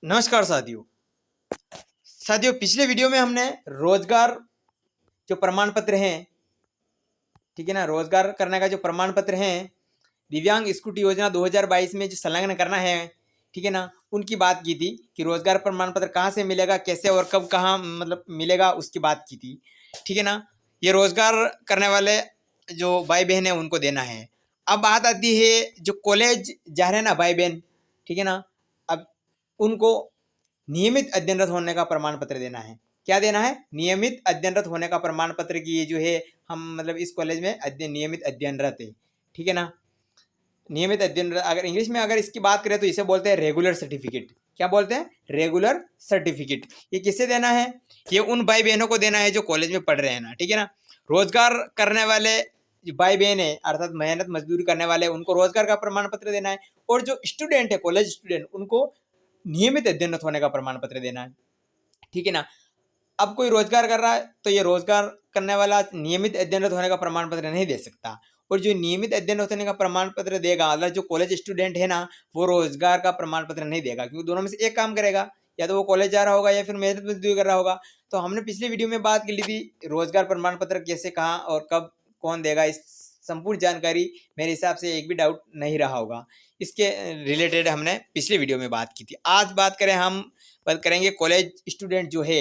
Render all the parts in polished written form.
नमस्कार साथियों। पिछले वीडियो में हमने रोजगार जो प्रमाण पत्र हैं, ठीक है ना, रोजगार करने का जो प्रमाण पत्र हैं, दिव्यांग स्कूटी योजना 2022 में जो संलग्न करना है, ठीक है ना, उनकी बात की थी कि रोजगार प्रमाण पत्र कहाँ से मिलेगा, कैसे और कब कहाँ मतलब मिलेगा, उसकी बात की थी, ठीक है ना। ये रोजगार करने वाले जो भाई बहन है उनको देना है। अब बात आती है जो कॉलेज जा रहे हैं ना भाई बहन, ठीक है ना, अब उनको नियमित अध्ययनरत होने का प्रमाण पत्र देना है। क्या देना है? नियमित अध्ययनरत होने का प्रमाण पत्र की ये जो है हम मतलब इस कॉलेज में नियमित अध्ययनरत है, ठीक है ना। नियमित अध्ययन, अगर इंग्लिश में अगर इसकी बात करें तो इसे बोलते हैं रेगुलर सर्टिफिकेट। क्या बोलते हैं? Regular certificate. ये किसे देना है? ये उन भाई बहनों को देना है जो कॉलेज में पढ़ रहे हैं ना, ठीक है ना। रोजगार करने वाले जो भाई बहन है अर्थात मेहनत मजदूरी करने वाले, उनको रोजगार का प्रमाण पत्र देना है। और जो स्टूडेंट है, कॉलेज स्टूडेंट, उनको नियमित अध्ययनरत होने का प्रमाण पत्र देना है, ठीक है ना। अब कोई रोजगार कर रहा है तो ये रोजगार करने वाला नियमित अध्ययनरत होने का प्रमाण पत्र नहीं दे सकता। और जो नियमित अध्ययन होने का प्रमाण पत्र देगा, मतलब जो कॉलेज स्टूडेंट है ना, वो रोजगार का प्रमाण पत्र नहीं देगा, क्योंकि दोनों में से एक काम करेगा, या तो वो कॉलेज जा रहा होगा या फिर मेहनत मजदूरी कर रहा होगा। तो हमने पिछली वीडियो में बात कर ली थी रोजगार प्रमाण पत्र कैसे, कहाँ और कब कौन देगा, इस संपूर्ण जानकारी मेरे हिसाब से एक भी डाउट नहीं रहा होगा। इसके रिलेटेड हमने पिछली वीडियो में बात की थी। आज बात करें, हम बात करेंगे कॉलेज स्टूडेंट जो है,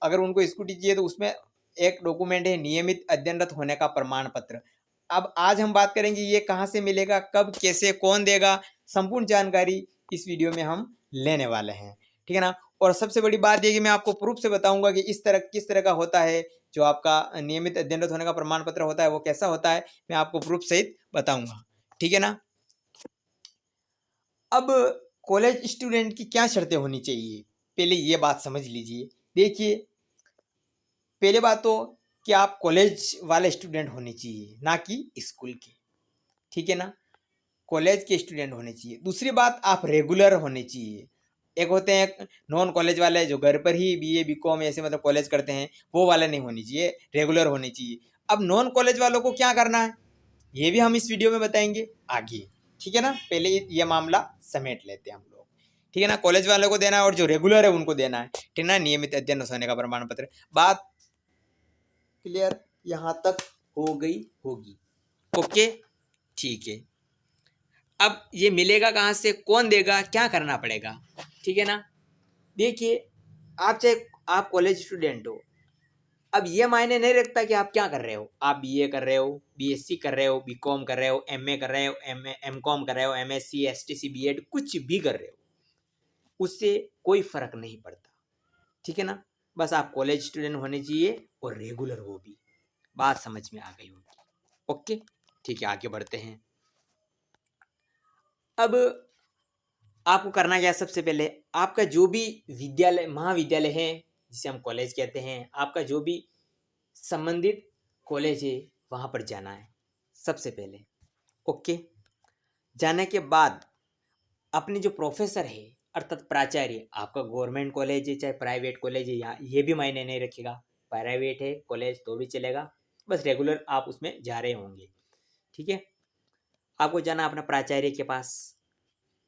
अगर उनको स्कूटी चाहिए तो उसमें एक डॉक्यूमेंट है नियमित अध्ययनरत होने का प्रमाण पत्र। अब आज हम बात करेंगे ये कहाँ से मिलेगा, कब, कैसे, कौन देगा, संपूर्ण जानकारी इस वीडियो में हम लेने वाले हैं, ठीक है ना। और सबसे बड़ी बात ये कि मैं आपको प्रूफ से बताऊंगा कि किस तरह का होता है जो आपका नियमित अध्ययनरत होने का प्रमाण पत्र होता है, वो कैसा होता है, मैं आपको प्रूफ सहित बताऊंगा, ठीक है ना। अब कॉलेज स्टूडेंट की क्या शर्तें होनी चाहिए, पहले ये बात समझ लीजिए। देखिए, पहले बात तो कि आप कॉलेज वाले स्टूडेंट होने चाहिए, ना कि स्कूल के, ठीक है ना। कॉलेज के स्टूडेंट होने चाहिए। दूसरी बात, आप रेगुलर होने चाहिए। एक होते हैं नॉन कॉलेज वाले जो घर पर ही बीए बीकॉम ऐसे मतलब कॉलेज करते हैं, वो वाले नहीं होनी चाहिए, रेगुलर होने चाहिए। अब नॉन कॉलेज वालों को क्या करना है ये भी हम इस वीडियो में बताएंगे आगे, ठीक है ना। पहले ये मामला समेट लेते हैं हम लोग, ठीक है ना। कॉलेज वालों को देना है और जो रेगुलर है उनको देना है, ठीक है ना, नियमित अध्ययन होने का प्रमाण पत्र। बात क्लियर यहाँ तक हो गई होगी? ओके, ठीक है। अब ये मिलेगा कहाँ से, कौन देगा, क्या करना पड़ेगा, ठीक है ना। देखिए, आप कॉलेज स्टूडेंट हो, अब ये मायने नहीं रखता कि आप क्या कर रहे हो। आप बीए कर रहे हो, बीएससी कर रहे हो, बीकॉम कर रहे हो, एमए कर रहे हो, एमकॉम कर रहे हो, एमएससी, एसटीसी, बीएड, कुछ भी कर रहे हो, उससे कोई फर्क नहीं पड़ता, ठीक है ना। बस आप कॉलेज स्टूडेंट होने चाहिए और रेगुलर हो भी। बात समझ में आ गई होगी? ओके, ठीक है, आगे बढ़ते हैं। अब आपको करना क्या, सबसे पहले आपका जो भी विद्यालय महाविद्यालय है, जिसे हम कॉलेज कहते हैं, आपका जो भी संबंधित कॉलेज है वहाँ पर जाना है सबसे पहले। ओके, जाने के बाद अपने जो प्रोफेसर है अर्थात प्राचार्य, आपका गवर्नमेंट कॉलेज है चाहे प्राइवेट कॉलेज है, यहाँ ये भी मायने नहीं रखेगा, प्राइवेट है कॉलेज तो भी चलेगा, बस रेगुलर आप उसमें जा रहे होंगे, ठीक है। आपको जाना अपना प्राचार्य के पास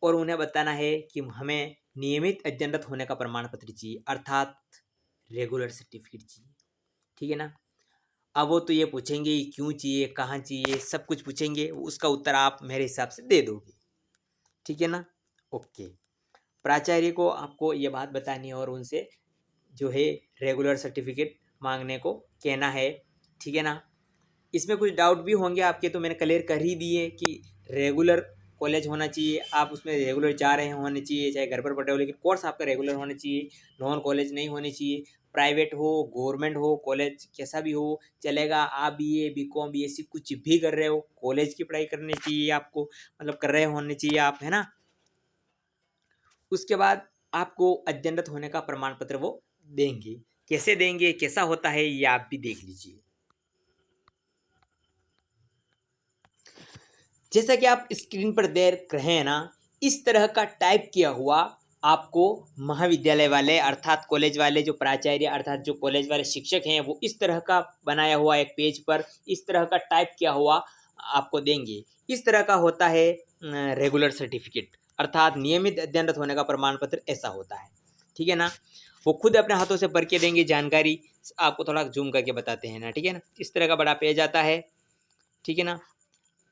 और उन्हें बताना है कि हमें नियमित अध्ययनरत होने का प्रमाण पत्र चाहिए, अर्थात रेगुलर सर्टिफिकेट चाहिए, ठीक है ना। अब वो तो ये पूछेंगे क्यों चाहिए, कहाँ चाहिए, सब कुछ पूछेंगे, उसका उत्तर आप मेरे हिसाब से दे दोगे, ठीक है ना। ओके, प्राचार्य को आपको ये बात बतानी है और उनसे जो है रेगुलर सर्टिफिकेट मांगने को कहना है, ठीक है ना। इसमें कुछ डाउट भी होंगे आपके, तो मैंने क्लियर कर ही दिए कि रेगुलर कॉलेज होना चाहिए, आप उसमें रेगुलर जा रहे होने चाहिए, चाहे घर पर पढ़े हो, लेकिन कोर्स आपका रेगुलर होना चाहिए, नॉन कॉलेज नहीं होनी चाहिए। प्राइवेट हो, गवर्नमेंट हो, कॉलेज कैसा भी हो चलेगा, आप बीए बीकॉम बीएससी कुछ भी कर रहे हो, कॉलेज की पढ़ाई करनी चाहिए आपको, मतलब कर रहे होने चाहिए आप, है ना। उसके बाद आपको अध्ययनरत होने का प्रमाण पत्र वो देंगे। कैसे देंगे, कैसा होता है, ये आप भी देख लीजिए। जैसा कि आप स्क्रीन पर देख रहे हैं ना, इस तरह का टाइप किया हुआ आपको महाविद्यालय वाले अर्थात कॉलेज वाले जो प्राचार्य अर्थात जो कॉलेज वाले शिक्षक हैं, वो इस तरह का बनाया हुआ एक पेज पर इस तरह का टाइप किया हुआ आपको देंगे। इस तरह का होता है रेगुलर सर्टिफिकेट। अर्थात नियमित अध्ययनरत होने का प्रमाण पत्र ऐसा होता है, ठीक है ना। वो खुद अपने हाथों से भर के देंगे जानकारी, आपको थोड़ा जूम करके बताते हैं ना, ठीक है ना। इस तरह का बड़ा पेज आता है, ठीक है ना।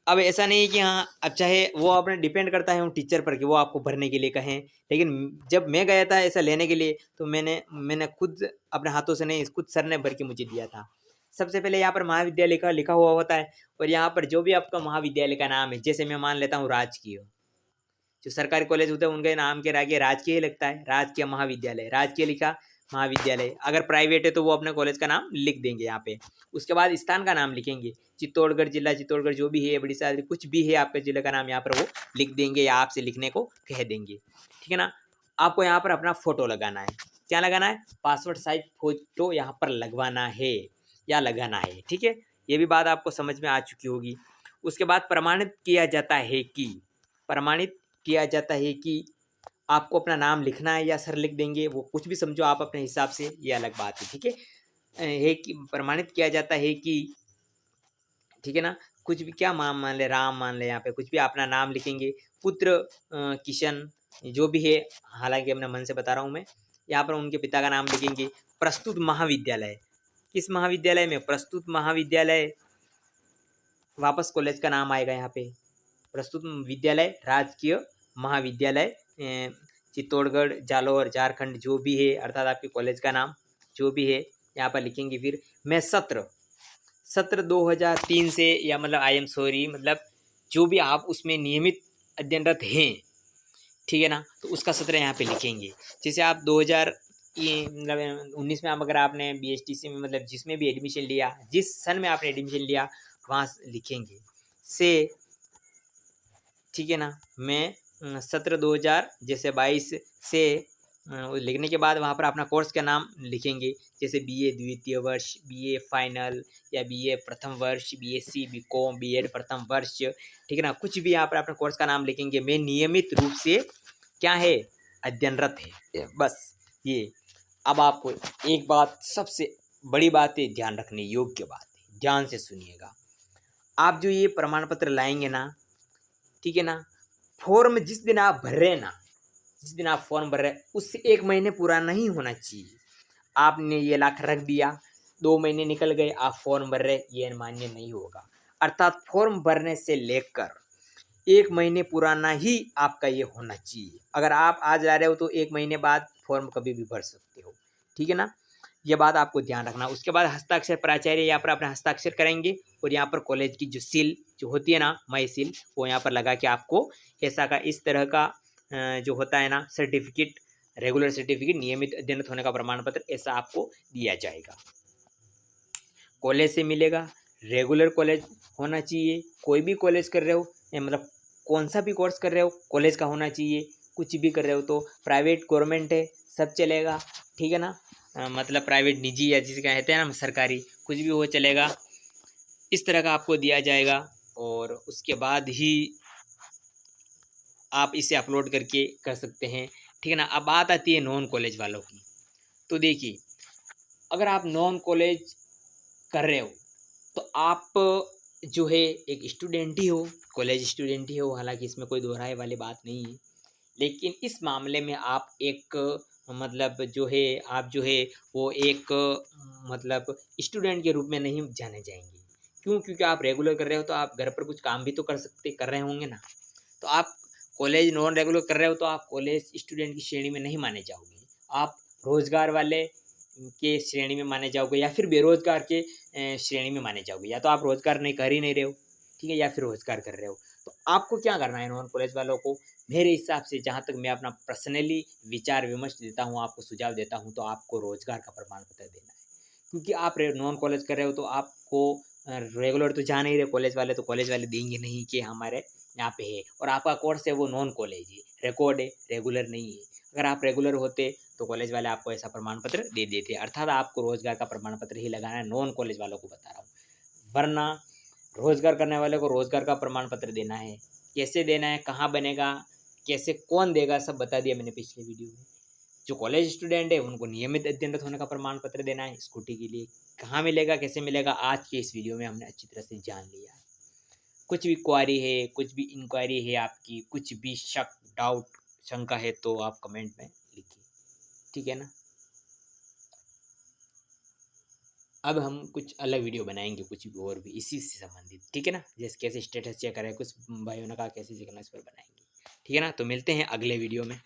अब ऐसा नहीं है कि हाँ, अब चाहे वो अपने डिपेंड करता है उन टीचर पर कि वो आपको भरने के लिए कहें, लेकिन जब मैं गया था ऐसा लेने के लिए तो मैंने खुद अपने हाथों से नहीं, खुद सर ने भर के मुझे दिया था। सबसे पहले यहाँ पर महाविद्यालय का लिखा हुआ होता है, और यहाँ पर जो भी आपका महाविद्यालय का नाम है, जैसे मैं मान लेता हूँ राजकीय, जो सरकारी कॉलेज होते हैं उनके नाम के आगे राजकीय लगता है, राजकीय महाविद्यालय, राजकीय लिखा महाविद्यालय। अगर प्राइवेट है तो वो अपने कॉलेज का नाम लिख देंगे यहाँ पे। उसके बाद स्थान का नाम लिखेंगे, चित्तौड़गढ़ जिला, चित्तौड़गढ़ जो भी है, बड़ी सारी कुछ भी है आपके जिले का नाम यहाँ पर वो लिख देंगे या आपसे लिखने को कह देंगे, ठीक है ना। आपको यहाँ पर अपना फोटो लगाना है, क्या लगाना है, पासपोर्ट साइज फोटो यहाँ पर लगवाना है या लगाना है, ठीक है। ये भी बात आपको समझ में आ चुकी होगी। उसके बाद प्रमाणित किया जाता है कि आपको अपना नाम लिखना है या सर लिख देंगे, वो कुछ भी समझो आप अपने हिसाब से, ये अलग बात है, ठीक है कि प्रमाणित किया जाता है कि, ठीक है ना। कुछ भी क्या मान ले, राम मान ले, यहाँ पे कुछ भी अपना नाम लिखेंगे, पुत्र किशन जो भी है, हालांकि अपने मन से बता रहा हूँ मैं। यहाँ पर उनके पिता का नाम लिखेंगे। प्रस्तुत महाविद्यालय, किस महाविद्यालय में, प्रस्तुत महाविद्यालय, वापस कॉलेज का नाम आएगा यहाँ पे, प्रस्तुत विद्यालय राजकीय महाविद्यालय चित्तौड़गढ़, जालौर, झारखंड जो भी है, अर्थात आपके कॉलेज का नाम जो भी है यहाँ पर लिखेंगे। फिर मैं सत्र 2003 से, या मतलब आई एम सॉरी, मतलब जो भी आप उसमें नियमित अध्ययनरत हैं, ठीक है ना, तो उसका सत्र यहाँ पे लिखेंगे। जैसे आप 2000 मतलब 19 में, आप अगर आपने BSTC में मतलब जिसमें भी एडमिशन लिया, जिस सन में आपने एडमिशन लिया वहाँ लिखेंगे से, ठीक है ना। मैं सत्र 2000 जैसे 22 से लिखने के बाद वहाँ पर अपना कोर्स का नाम लिखेंगे, जैसे BA द्वितीय वर्ष, BA फाइनल, या BA प्रथम वर्ष, BSc BCom B.Ed प्रथम वर्ष, ठीक है ना। कुछ भी यहाँ पर अपने कोर्स का नाम लिखेंगे। मैं नियमित रूप से क्या है, अध्ययनरत है, बस ये। अब आपको एक बात, सबसे बड़ी बात है, ध्यान रखने योग्य बात है, ध्यान से सुनिएगा। आप जो ये प्रमाण पत्र लाएंगे ना, ठीक है ना, फॉर्म जिस दिन आप भर रहे ना, जिस दिन आप फॉर्म भर रहे उससे 1 महीने पूरा नहीं होना चाहिए। आपने ये लाख रख दिया, 2 महीने निकल गए, आप फॉर्म भर रहे, ये मान्य नहीं होगा। अर्थात फॉर्म भरने से लेकर 1 महीने पुराना ही आपका ये होना चाहिए। अगर आप आज ला रहे हो तो 1 महीने बाद फॉर्म कभी भी भर सकते हो, ठीक है ना। ये बात आपको ध्यान रखना। उसके बाद हस्ताक्षर प्राचार्य यहाँ पर अपना हस्ताक्षर करेंगे, और यहाँ पर कॉलेज की जो सील जो होती है ना, मई सील, वो यहाँ पर लगा के आपको ऐसा का इस तरह का जो होता है ना सर्टिफिकेट, रेगुलर सर्टिफिकेट, नियमित अध्ययनरत होने का प्रमाण पत्र, ऐसा आपको दिया जाएगा। कॉलेज से मिलेगा, रेगुलर कॉलेज होना चाहिए, कोई भी कॉलेज कर रहे हो, मतलब कौन सा भी कोर्स कर रहे हो कॉलेज का होना चाहिए। कुछ भी कर रहे हो तो प्राइवेट गवर्नमेंट है सब चलेगा, ठीक है ना। मतलब प्राइवेट निजी, या जिसे कहते हैं ना सरकारी, कुछ भी हो चलेगा। इस तरह का आपको दिया जाएगा, और उसके बाद ही आप इसे अपलोड करके कर सकते हैं, ठीक है ना। अब बात आती है नॉन कॉलेज वालों की। तो देखिए, अगर आप नॉन कॉलेज कर रहे हो तो आप जो है एक स्टूडेंट ही हो, कॉलेज स्टूडेंट ही हो, हालांकि इसमें कोई दोहराए वाली बात नहीं है। लेकिन इस मामले में आप एक मतलब जो है, आप जो है वो एक मतलब स्टूडेंट के रूप में नहीं जाने जाएंगे। क्यों? क्योंकि आप रेगुलर कर रहे हो तो आप घर पर कुछ काम भी तो कर रहे होंगे ना। तो आप कॉलेज नॉन रेगुलर कर रहे हो तो आप कॉलेज स्टूडेंट की श्रेणी में नहीं माने जाओगे, आप रोजगार वाले के श्रेणी में माने जाओगे, या फिर बेरोजगार के श्रेणी में माने जाओगे। या तो आप रोजगार नहीं कर ही नहीं रहे हो, ठीक है, या फिर रोजगार कर रहे हो। तो आपको क्या करना है, नॉन कॉलेज वालों को, मेरे हिसाब से जहाँ तक मैं अपना पर्सनली विचार विमर्श देता हूँ, आपको सुझाव देता हूँ, तो आपको रोजगार का प्रमाण पत्र देना है। क्योंकि आप नॉन कॉलेज कर रहे हो तो आपको रेगुलर तो जा नहीं रहे कॉलेज वाले, तो कॉलेज वाले देंगे नहीं कि हमारे यहाँ पे है, और आपका कोर्स है वो नॉन कॉलेज है, रिकॉर्ड है, रेगुलर नहीं है। अगर आप रेगुलर होते तो कॉलेज वाले आपको ऐसा प्रमाण पत्र दे देते। अर्थात आपको रोजगार का प्रमाण पत्र ही लगाना है, नॉन कॉलेज वालों को बता रहा हूँ। वरना रोजगार करने वाले को रोजगार का प्रमाण पत्र देना है। कैसे देना है, कहाँ बनेगा, कैसे, कौन देगा, सब बता दिया मैंने पिछले वीडियो में। जो कॉलेज स्टूडेंट है उनको नियमित अध्ययनरत होने का प्रमाण पत्र देना है। स्कूटी के लिए कहाँ मिलेगा, कैसे मिलेगा, आज के इस वीडियो में हमने अच्छी तरह से जान लिया। कुछ भी क्वारी है, कुछ भी इंक्वायरी है आपकी, कुछ भी शक डाउट शंका है तो आप कमेंट में लिखिए, ठीक है ना। अब हम कुछ अलग वीडियो बनाएंगे, कुछ और भी इसी से संबंधित, ठीक है ना। जैसे कैसे स्टेटस चेक करें, कुछ भाइयों ने कहा कैसे चेक करना, इस पर बनाएंगे, ठीक है ना। तो मिलते हैं अगले वीडियो में।